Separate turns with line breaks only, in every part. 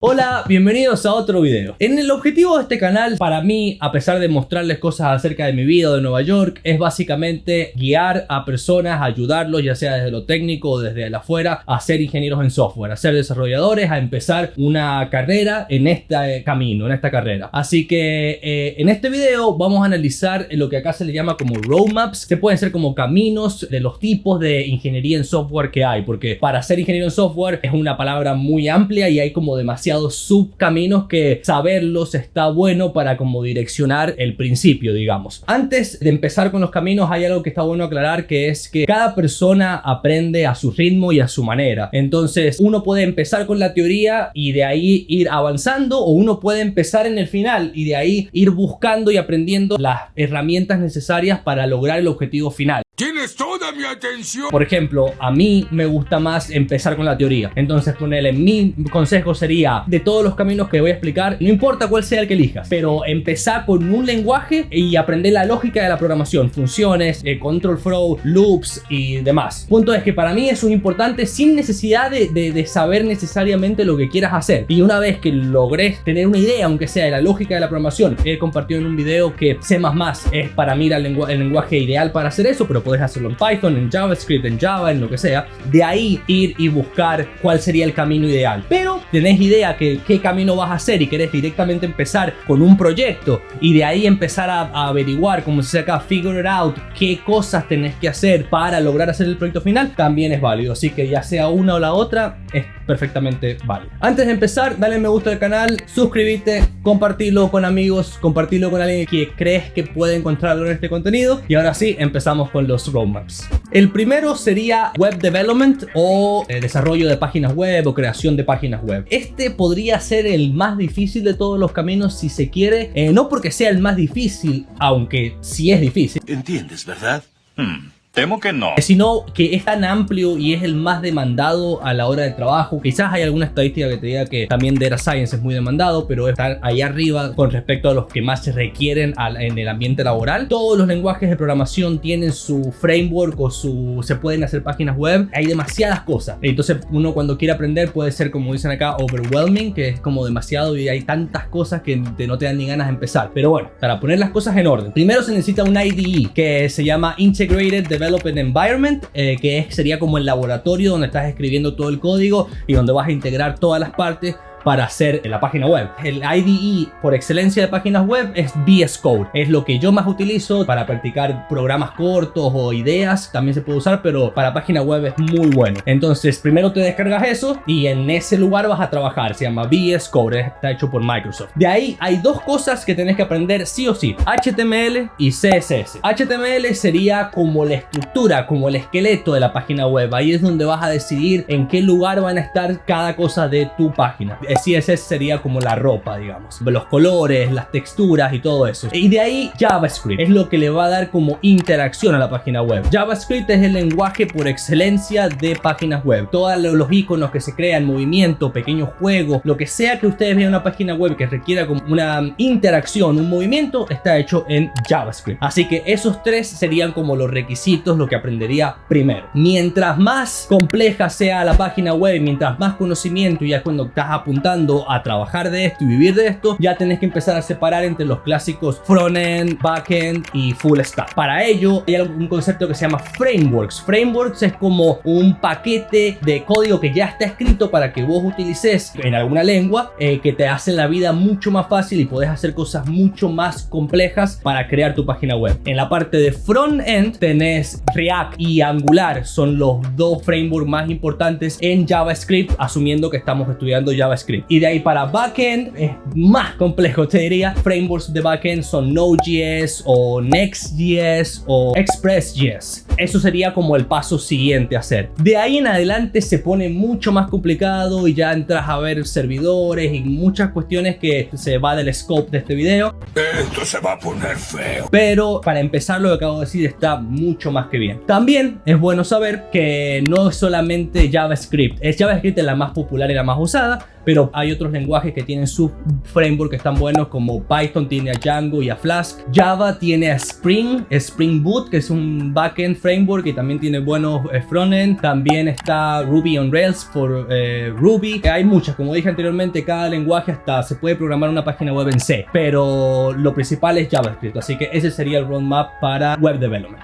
Hola, bienvenidos a otro video. El objetivo de este canal, para mí, a pesar de mostrarles cosas acerca de mi vida de Nueva York, es básicamente guiar a personas, ayudarlos, ya sea desde lo técnico o desde el afuera, a ser ingenieros en software, a ser desarrolladores, a empezar una carrera en este camino, en esta carrera. Así que en este video vamos a analizar lo que acá se le llama como roadmaps. Se pueden ser como caminos de los tipos de ingeniería en software que hay, porque para ser ingeniero en software es una palabra muy amplia y hay como demasiados subcaminos que saberlos está bueno para como direccionar el principio, digamos. Antes de empezar con los caminos hay algo que está bueno aclarar, que es que cada persona aprende a su ritmo y a su manera. Entonces uno puede empezar con la teoría y de ahí ir avanzando, o uno puede empezar en el final y de ahí ir buscando y aprendiendo las herramientas necesarias para lograr el objetivo final.
¡Tienes toda mi atención!
Por ejemplo, a mí me gusta más empezar con la teoría. Entonces, ponerle mi consejo sería, de todos los caminos que voy a explicar, no importa cuál sea el que elijas, pero empezar con un lenguaje y aprender la lógica de la programación, funciones, control flow, loops y demás. Punto es que para mí eso es importante sin necesidad de saber necesariamente lo que quieras hacer. Y una vez que logres tener una idea, aunque sea de la lógica de la programación, he compartido en un video que C++ es para mí el lenguaje ideal para hacer eso, pero puedes hacerlo en Python, en JavaScript, en Java, en lo que sea. De ahí ir y buscar cuál sería el camino ideal. Pero tenés idea que qué camino vas a hacer y querés directamente empezar con un proyecto y de ahí empezar a averiguar, como se dice acá, figure it out, qué cosas tenés que hacer para lograr hacer el proyecto final, también es válido. Así que ya sea una o la otra, es perfectamente válido. Antes de empezar, dale me gusta al canal, suscríbete, compartirlo con amigos, compartirlo con alguien que crees que puede encontrar algo en este contenido. Y ahora sí, empezamos con los roadmaps. El primero sería web development o desarrollo de páginas web o creación de páginas web. Este podría ser el más difícil de todos los caminos si se quiere, no porque sea el más difícil, aunque sí es difícil.
¿Entiendes, verdad?
Temo que no.
Sino que es tan amplio y es el más demandado a la hora del trabajo. Quizás hay alguna estadística que te diga que también Data Science es muy demandado, pero está ahí arriba con respecto a los que más se requieren en el ambiente laboral. Todos los lenguajes de programación tienen su framework o se pueden hacer páginas web. Hay demasiadas cosas. Entonces uno cuando quiere aprender puede ser, como dicen acá, overwhelming, que es como demasiado y hay tantas cosas que no te dan ni ganas de empezar. Pero bueno, para poner las cosas en orden, primero se necesita un IDE que se llama Integrated Development Environment, que sería como el laboratorio donde estás escribiendo todo el código y donde vas a integrar todas las partes para hacer la página web. El IDE por excelencia de páginas web es VS Code. Es lo que yo más utilizo para practicar programas cortos o ideas. También se puede usar, pero para página web es muy bueno. Entonces, primero te descargas eso y en ese lugar vas a trabajar. Se llama VS Code. Está hecho por Microsoft. De ahí hay dos cosas que tenés que aprender sí o sí: HTML y CSS. HTML sería como la estructura, como el esqueleto de la página web. Ahí es donde vas a decidir en qué lugar van a estar cada cosa de tu página. CSS sería como la ropa, digamos, los colores, las texturas y todo eso. Y de ahí JavaScript es lo que le va a dar como interacción a la página web. JavaScript es el lenguaje por excelencia de páginas web. Todos los iconos que se crean, movimiento, pequeños juegos, lo que sea que ustedes vean en una página web que requiera como una interacción, un movimiento, está hecho en JavaScript. Así que esos tres serían como los requisitos, lo que aprendería primero. Mientras más compleja sea la página web, mientras más conocimiento, ya cuando estás apuntando a trabajar de esto y vivir de esto, ya tenés que empezar a separar entre los clásicos frontend, backend y full stack. Para ello hay un concepto que se llama frameworks. Frameworks es como un paquete de código que ya está escrito para que vos utilices en alguna lengua, que te hacen la vida mucho más fácil y podés hacer cosas mucho más complejas para crear tu página web. En la parte de frontend tenés React y Angular, son los dos frameworks más importantes en JavaScript, asumiendo que estamos estudiando JavaScript. Y de ahí para backend es más complejo, te diría. Frameworks de backend son Node.js o Next.js o Express.js. Eso sería como el paso siguiente a hacer. De ahí en adelante se pone mucho más complicado y ya entras a ver servidores y muchas cuestiones que se va del scope de este video.
Esto se va a poner feo.
Pero para empezar, lo que acabo de decir está mucho más que bien. También es bueno saber que no es solamente JavaScript. JavaScript es la más popular y la más usada, pero hay otros lenguajes que tienen sus frameworks que están buenos, como Python tiene a Django y a Flask. Java tiene a Spring Boot, que es un backend framework y también tiene buenos frontend. También está Ruby on Rails por Ruby. Hay muchas, como dije anteriormente, cada lenguaje hasta se puede programar una página web en C, pero lo principal es JavaScript, así que ese sería el roadmap para web development.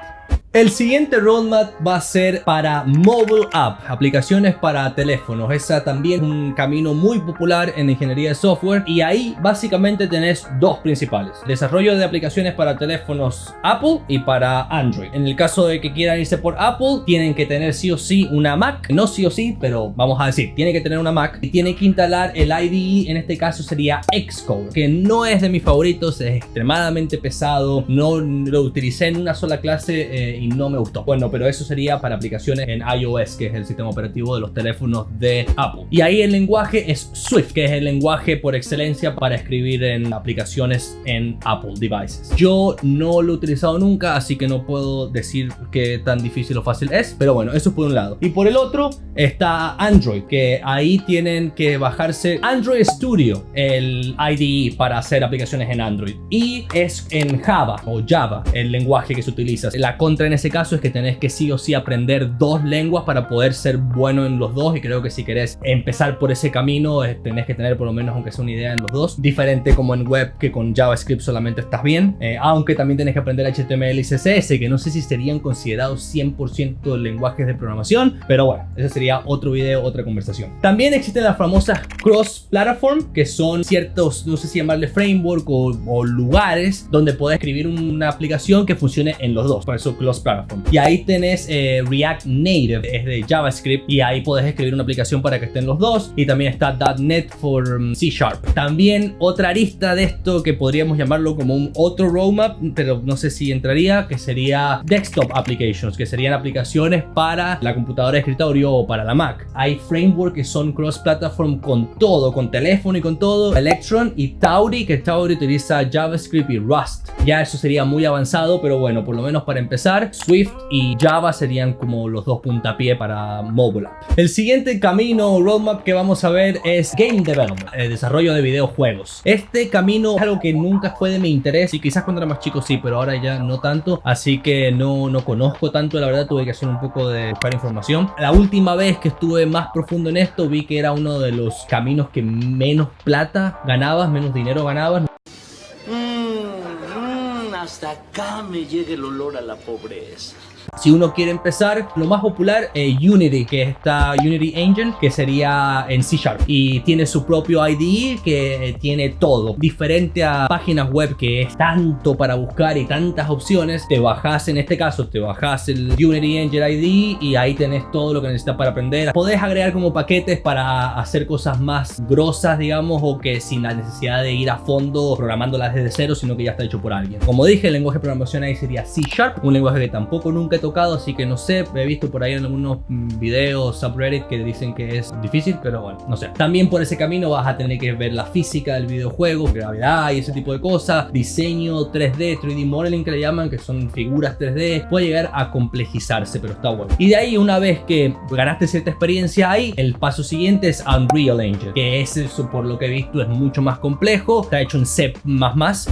El siguiente roadmap va a ser para mobile app, aplicaciones para teléfonos. Esa también es un camino muy popular en ingeniería de software y ahí básicamente tenés dos principales: desarrollo de aplicaciones para teléfonos Apple y para Android. En el caso de que quieran irse por Apple, tienen que tener sí o sí una Mac, no sí o sí, pero vamos a decir, tienen que tener una Mac y tienen que instalar el IDE. En este caso sería Xcode, que no es de mis favoritos, es extremadamente pesado, no lo utilicé en una sola clase y no me gustó. Bueno, pero eso sería para aplicaciones en iOS, que es el sistema operativo de los teléfonos de Apple. Y ahí el lenguaje es Swift, que es el lenguaje por excelencia para escribir en aplicaciones en Apple devices. Yo no lo he utilizado nunca, así que no puedo decir qué tan difícil o fácil es, pero bueno, eso es por un lado. Y por el otro está Android, que ahí tienen que bajarse Android Studio, el IDE para hacer aplicaciones en Android, y es en Java o Java el lenguaje que se utiliza. La contra en ese caso es que tenés que sí o sí aprender dos lenguas para poder ser bueno en los dos, y creo que si querés empezar por ese camino tenés que tener por lo menos aunque sea una idea en los dos. Diferente como en web, que con JavaScript solamente estás bien, aunque también tenés que aprender HTML y CSS, que no sé si serían considerados 100% lenguajes de programación, pero bueno, ese sería otro video, otra conversación. También existen las famosas cross-platform, que son ciertos, no sé si llamarle framework o lugares donde podés escribir una aplicación que funcione en los dos, por eso cross-platform. Y ahí tenés React Native, es de JavaScript, y ahí podés escribir una aplicación para que estén los dos. Y también está .NET for C#. También otra arista de esto que podríamos llamarlo como un otro roadmap, pero no sé si entraría, que sería desktop applications, que serían aplicaciones para la computadora de escritorio o para la Mac. Hay frameworks que son cross-platform con todo, con teléfono y con todo. Electron y Tauri, que Tauri utiliza JavaScript y Rust. Ya eso sería muy avanzado, pero bueno, por lo menos para empezar, Swift y Java serían como los dos puntapié para mobile app. El siguiente camino roadmap que vamos a ver es Game Development, el desarrollo de videojuegos. Este camino es algo que nunca fue de mi interés, y quizás cuando era más chico sí, pero ahora ya no tanto, así que no conozco tanto, la verdad. Tuve que hacer un poco de buscar información. La última vez que estuve más profundo en esto, vi que era uno de los caminos que menos plata ganabas, menos dinero ganabas.
Hasta acá me llega el olor a la pobreza.
Si uno quiere empezar, lo más popular es Unity, que está Unity Engine, que sería en C# y tiene su propio IDE que tiene todo. Diferente a páginas web que es tanto para buscar y tantas opciones, te bajas, en este caso, te bajas el Unity Engine IDE y ahí tenés todo lo que necesitas para aprender. Podés agregar como paquetes para hacer cosas más grosas, digamos, o que sin la necesidad de ir a fondo programándolas desde cero, sino que ya está hecho por alguien. Como dije, el lenguaje de programación ahí sería C#, un lenguaje que tampoco nunca he tocado, así que no sé, he visto por ahí en algunos videos subreddit que dicen que es difícil, pero bueno, no sé. También por ese camino vas a tener que ver la física del videojuego, gravedad y ese tipo de cosas, diseño 3D, 3D modeling que le llaman, que son figuras 3D, puede llegar a complejizarse, pero está bueno. Y de ahí, una vez que ganaste cierta experiencia ahí, el paso siguiente es Unreal Engine, que es eso, por lo que he visto, es mucho más complejo, está hecho en C++,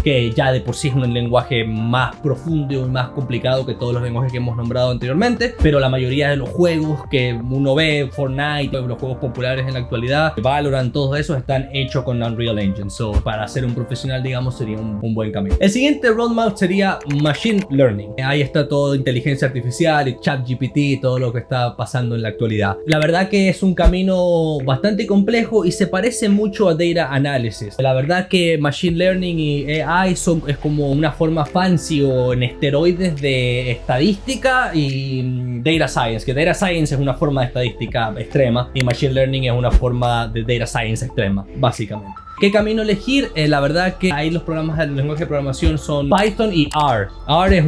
que ya de por sí es un lenguaje más profundo y más complicado que todos los lenguajes que hemos nombrado anteriormente, pero la mayoría de los juegos que uno ve, Fortnite, los juegos populares en la actualidad, Valorant, todos esos están hechos con Unreal Engine. So, para ser un profesional, digamos, sería un buen camino. El siguiente roadmap sería Machine Learning. Ahí está todo inteligencia artificial y ChatGPT y todo lo que está pasando en la actualidad. La verdad que es un camino bastante complejo y se parece mucho a Data Analysis. La verdad que Machine Learning y AI es como una forma fancy o en esteroides de estadística y Data Science, que Data Science es una forma de estadística extrema y Machine Learning es una forma de Data Science extrema, básicamente. ¿Qué camino elegir? La verdad que ahí los programas del lenguaje de programación son Python y R. R es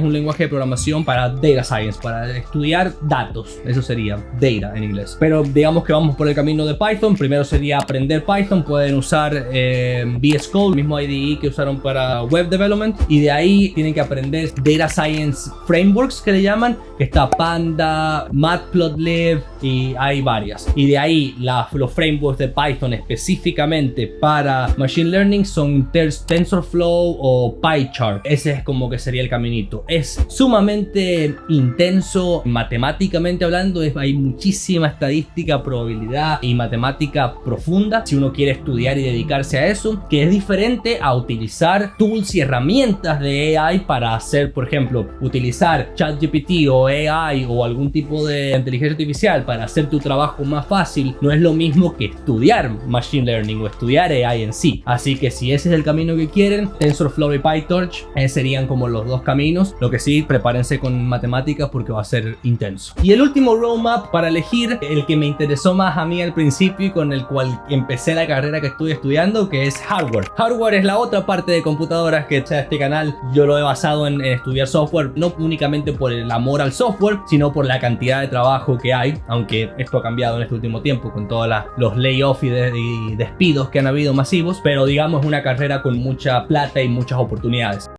un lenguaje de programación para data science, para estudiar datos. Eso sería data en inglés. Pero digamos que vamos por el camino de Python. Primero sería aprender Python. Pueden usar VS Code, el mismo IDE que usaron para web development. Y de ahí tienen que aprender data science frameworks que le llaman, que está Panda, Matplotlib y hay varias. Y de ahí los frameworks de Python específicamente para Machine Learning son TensorFlow o PyCharm. Ese es como que sería el caminito. Es sumamente intenso matemáticamente hablando, hay muchísima estadística, probabilidad y matemática profunda si uno quiere estudiar y dedicarse a eso, que es diferente a utilizar tools y herramientas de AI para hacer, por ejemplo, utilizar ChatGPT o AI o algún tipo de inteligencia artificial para hacer tu trabajo más fácil. No es lo mismo que estudiar Machine Learning o estudiar AI en sí. Así que si ese es el camino que quieren, TensorFlow y PyTorch serían como los dos caminos. Lo que sí, prepárense con matemáticas porque va a ser intenso. Y el último roadmap para elegir, el que me interesó más a mí al principio y con el cual empecé la carrera que estoy estudiando, que es hardware. Hardware es la otra parte de computadoras que está este canal. Yo lo he basado en estudiar software, no únicamente por el amor al software, sino por la cantidad de trabajo que hay, aunque esto ha cambiado en este último tiempo con todos los layoffs y despidos que han habido masivos, pero digamos una carrera con mucha plata y muchas oportunidades.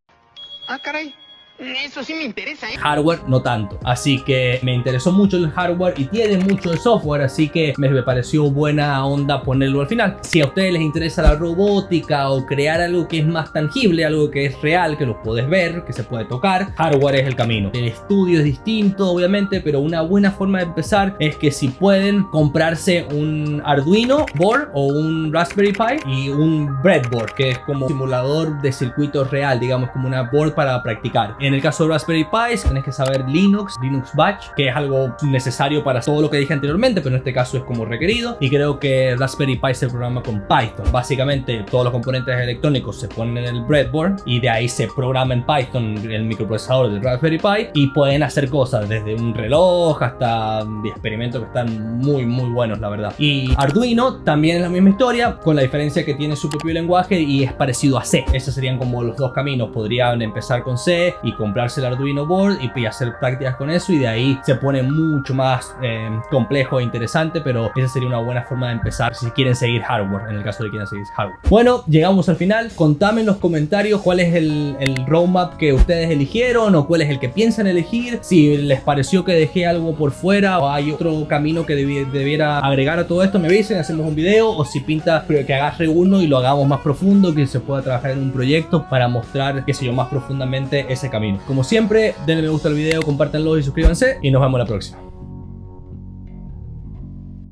Ah, caray. Eso sí me interesa, ¿eh?
Hardware no tanto, así que me interesó mucho el hardware y tiene mucho de software, así que me pareció buena onda ponerlo al final. Si a ustedes les interesa la robótica o crear algo que es más tangible, algo que es real, que lo puedes ver, que se puede tocar, hardware es el camino. El estudio es distinto obviamente, pero una buena forma de empezar es que si pueden comprarse un Arduino board o un Raspberry Pi y un breadboard, que es como un simulador de circuito real, digamos como una board para practicar. En el caso de Raspberry Pi tenés que saber Linux Batch, que es algo necesario para todo lo que dije anteriormente, pero en este caso es como requerido. Y creo que Raspberry Pi se programa con Python. Básicamente todos los componentes electrónicos se ponen en el breadboard y de ahí se programa en Python el microprocesador del Raspberry Pi y pueden hacer cosas desde un reloj hasta experimentos que están muy buenos, la verdad. Y Arduino también es la misma historia, con la diferencia que tiene su propio lenguaje y es parecido a C. Esos serían como los dos caminos. Podrían empezar con C y comprarse el Arduino board y hacer prácticas con eso, y de ahí se pone mucho más complejo e interesante, pero esa sería una buena forma de empezar si quieren seguir hardware, en el caso de que quieran seguir hardware. Bueno, llegamos al final. Contame en los comentarios cuál es el roadmap que ustedes eligieron o cuál es el que piensan elegir, si les pareció que dejé algo por fuera o hay otro camino que debiera agregar a todo esto. Me avisen, hacemos un video, o si pinta que agarre uno y lo hagamos más profundo, que se pueda trabajar en un proyecto para mostrar, qué sé yo, más profundamente ese camino. Como siempre, denle me gusta al video, compártanlo y suscríbanse y nos vemos la próxima.